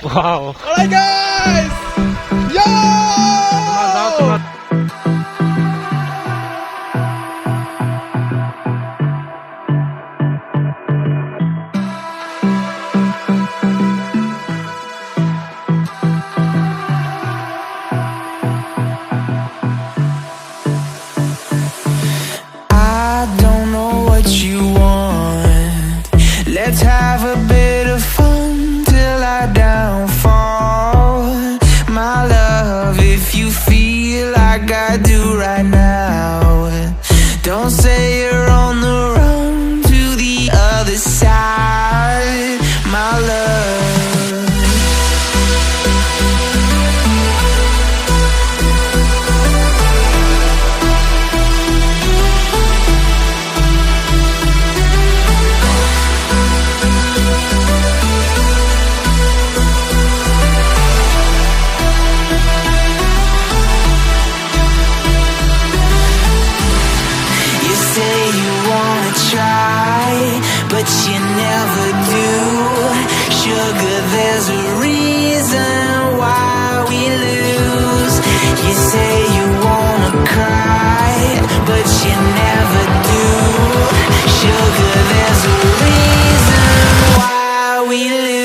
Wow. Alright guys! Yo! I don't know what you want. Let's have a bit of fun till I downfall. My love, if you feel like I do right now, don't say you're on the run to the other side. My love, but you never do. Sugar, there's a reason why we lose. You say you wanna cry, but you never do. Sugar, there's a reason why we lose.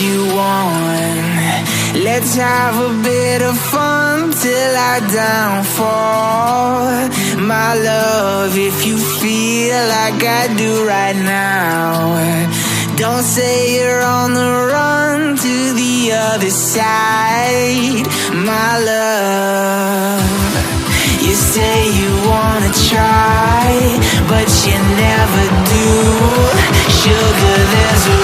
You want. Let's have a bit of fun till I downfall. My love, if you feel like I do right now, don't say you're on the run to the other side. My love, you say you wanna try, but you never do. Sugar, there's a